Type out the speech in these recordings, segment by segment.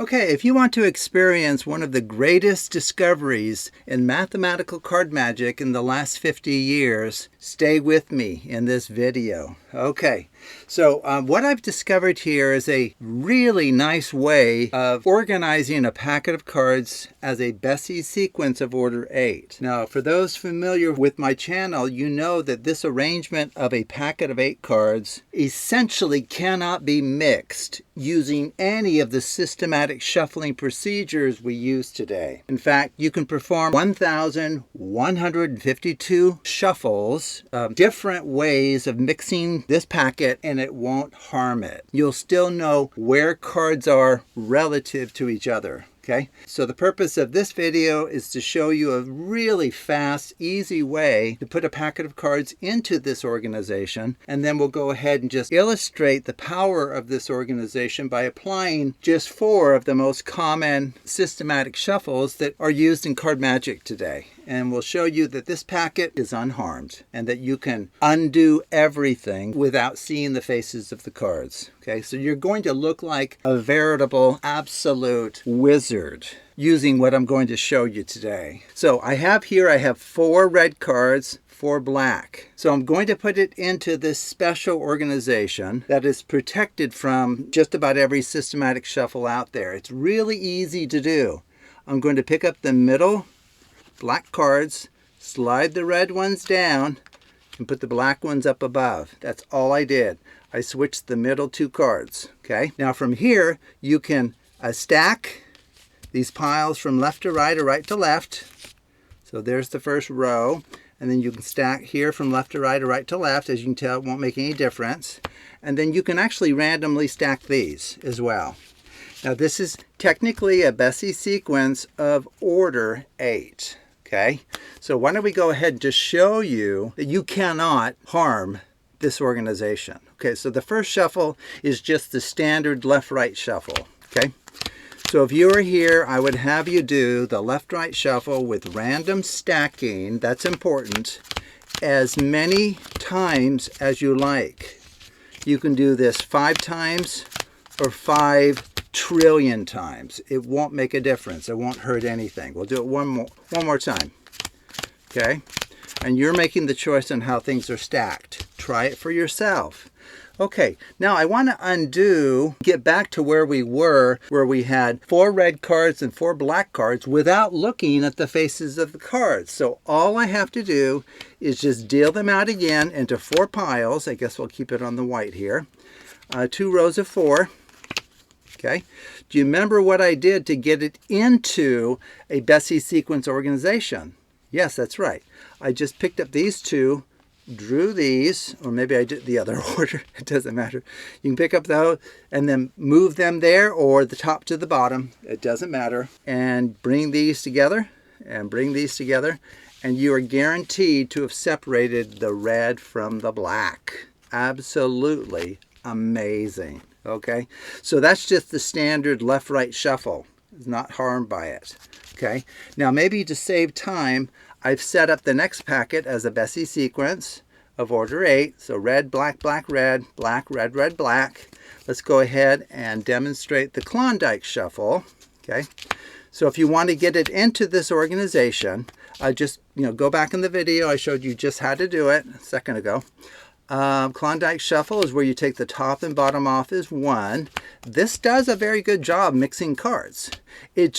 Okay, if you want to experience one of the greatest discoveries in mathematical card magic in the last 50 years, stay with me in this video. Okay, so what I've discovered here is a really nice way of organizing a packet of cards as a Bessey sequence of order 8. Now, for those familiar with my channel, you know that this arrangement of a packet of 8 cards essentially cannot be mixed using any of the systematic shuffling procedures we use today. In fact, you can perform 1,152 shuffles, different ways of mixing this packet, and it won't harm it. You'll still know where cards are relative to each other. Okay, so the purpose of this video is to show you a really fast, easy way to put a packet of cards into this organization, and then we'll go ahead and just illustrate the power of this organization by applying just 4 of the most common systematic shuffles that are used in card magic today. And we'll show you that this packet is unharmed and that you can undo everything without seeing the faces of the cards. Okay, so you're going to look like a veritable absolute wizard using what I'm going to show you today. So I have 4 red cards, 4 black. So I'm going to put it into this special organization that is protected from just about every systematic shuffle out there. It's really easy to do. I'm going to pick up the middle black cards, slide the red ones down, and put the black ones up above. That's all I did. I switched the middle 2 cards. Okay. Now from here, you can stack these piles from left to right or right to left. So there's the first row. And then you can stack here from left to right or right to left. As you can tell, it won't make any difference. And then you can actually randomly stack these as well. Now this is technically a Bessey sequence of order 8. Okay, so why don't we go ahead and just show you that you cannot harm this organization. Okay, so the first shuffle is just the standard left-right shuffle. Okay, so if you were here, I would have you do the left-right shuffle with random stacking. That's important. As many times as you like. You can do this 5 times or 5 trillion times. It won't make a difference. It won't hurt anything. We'll do it one more time. Okay? And you're making the choice on how things are stacked. Try it for yourself. Okay, now I want to get back to where we were, where we had 4 red cards and 4 black cards without looking at the faces of the cards. So all I have to do is just deal them out again into 4 piles. I guess we'll keep it on the white here. 2 rows of 4. Okay, do you remember what I did to get it into a Bessey sequence organization? Yes, that's right. I just picked up these 2, drew these, or maybe I did the other order. It doesn't matter. You can pick up those and then move them there or the top to the bottom. It doesn't matter. And bring these together and bring these together. And you are guaranteed to have separated the red from the black. Absolutely amazing. Okay, so that's just the standard left-right shuffle. It's not harmed by it. Okay, now maybe to save time, I've set up the next packet as a Bessey sequence of order 8. So red, black, black, red, black, red, red, black. Let's go ahead and demonstrate the Klondike shuffle. Okay, so if you want to get it into this organization, just go back in the video. I showed you just how to do it a second ago. Klondike shuffle is where you take the top and bottom off as 1. This does a very good job mixing cards. It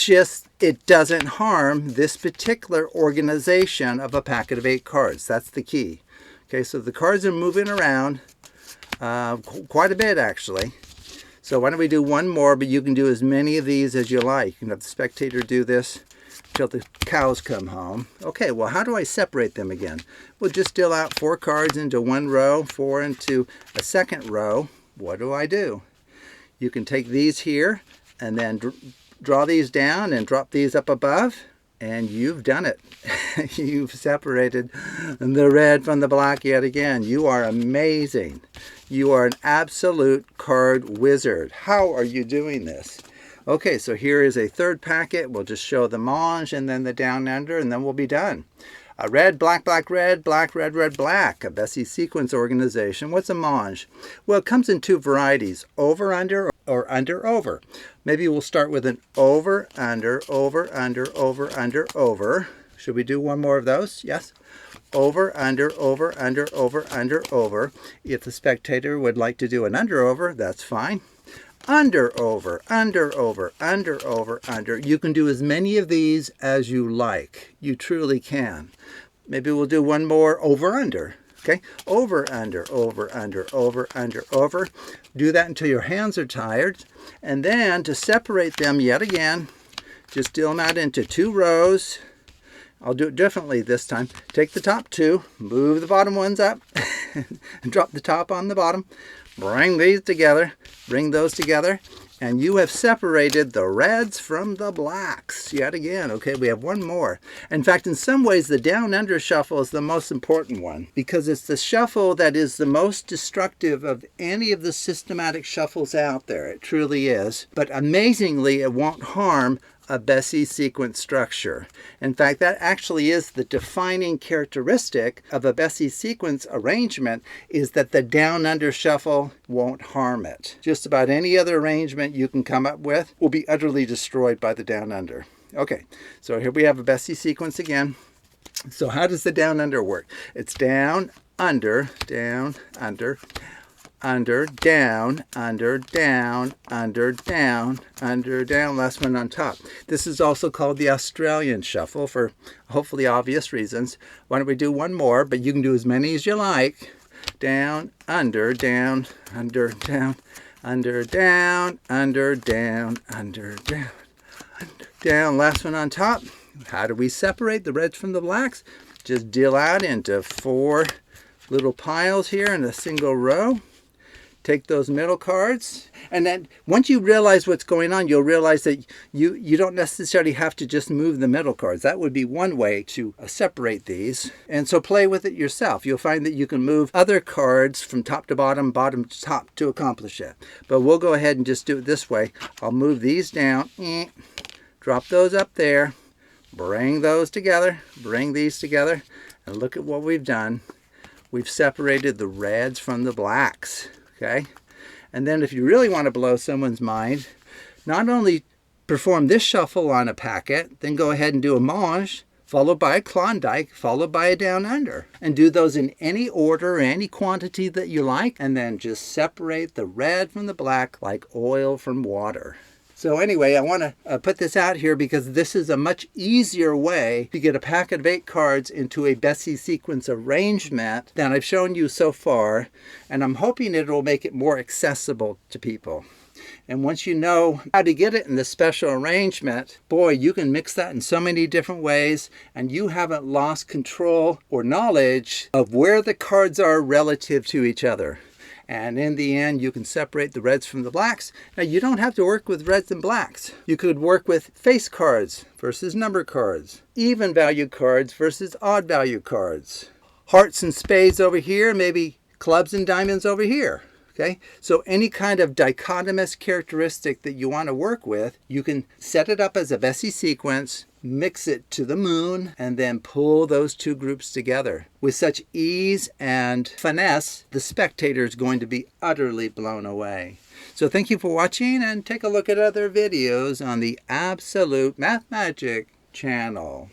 doesn't harm this particular organization of a packet of 8 cards. That's the key. Okay, so the cards are moving around quite a bit actually. So why don't we do one more, but you can do as many of these as you like. You can have the spectator do this till the cows come home. Okay, well, how do I separate them again? We'll just deal out 4 cards into 1 row, 4 into a second row. What do? You can take these here and then draw these down and drop these up above, and you've done it. You've separated the red from the black yet again. You are amazing. You are an absolute card wizard. How are you doing this? Okay, so here is a third packet. We'll just show the Monge and then the down under, and then we'll be done. A red, black, black, red, black, red, red, black. A Bessey sequence organization. What's a Monge? Well, it comes in 2 varieties, over, under, or under, over. Maybe we'll start with an over, under, over, under, over, under, over. Should we do one more of those? Yes. Over, under, over, under, over, under, over. If the spectator would like to do an under, over, that's fine. Under, over, under, over, under, over, under. You can do as many of these as you like. You truly can. Maybe we'll do one more over, under. Okay, over, under, over, under, over, under, over. Do that until your hands are tired. And then to separate them yet again, just deal them out into 2 rows. I'll do it differently this time. Take the top 2, move the bottom ones up, and drop the top on the bottom. Bring these together, bring those together, and you have separated the reds from the blacks yet again. Okay, we have one more. In fact, in some ways, the down-under shuffle is the most important one because it's the shuffle that is the most destructive of any of the systematic shuffles out there. It truly is. But amazingly, it won't harm a Bessey sequence structure. In fact, that actually is the defining characteristic of a Bessey sequence arrangement, is that the down-under shuffle won't harm it. Just about any other arrangement you can come up with will be utterly destroyed by the down-under. Okay, so here we have a Bessey sequence again. So how does the down-under work? It's down, under, under, down, under, down, under, down, under, down, last one on top. This is also called the Australian shuffle for hopefully obvious reasons. Why don't we do one more, but you can do as many as you like. Down, under, down, under, down, under, down, under, down, under, down, under, down, last one on top. How do we separate the reds from the blacks? Just deal out into 4 little piles here in a single row. Take those middle cards, and then once you realize what's going on, you'll realize that you don't necessarily have to just move the middle cards. That would be one way to separate these. And so play with it yourself. You'll find that you can move other cards from top to bottom, bottom to top to accomplish it. But we'll go ahead and just do it this way. I'll move these down, drop those up there, bring those together, bring these together, and look at what we've done. We've separated the reds from the blacks. Okay, and then if you really want to blow someone's mind, not only perform this shuffle on a packet, then go ahead and do a Monge, followed by a Klondike, followed by a down under. And do those in any order or any quantity that you like, and then just separate the red from the black like oil from water. So anyway, I want to put this out here because this is a much easier way to get a packet of 8 cards into a Bessey sequence arrangement than I've shown you so far. And I'm hoping it will make it more accessible to people. And once you know how to get it in this special arrangement, boy, you can mix that in so many different ways, and you haven't lost control or knowledge of where the cards are relative to each other. And in the end, you can separate the reds from the blacks. Now, you don't have to work with reds and blacks. You could work with face cards versus number cards, even value cards versus odd value cards, hearts and spades over here, maybe clubs and diamonds over here. Okay, so any kind of dichotomous characteristic that you want to work with, you can set it up as a Bessey sequence, mix it to the moon, and then pull those 2 groups together. With such ease and finesse, the spectator is going to be utterly blown away. So thank you for watching, and take a look at other videos on the Absolute Math Magic channel.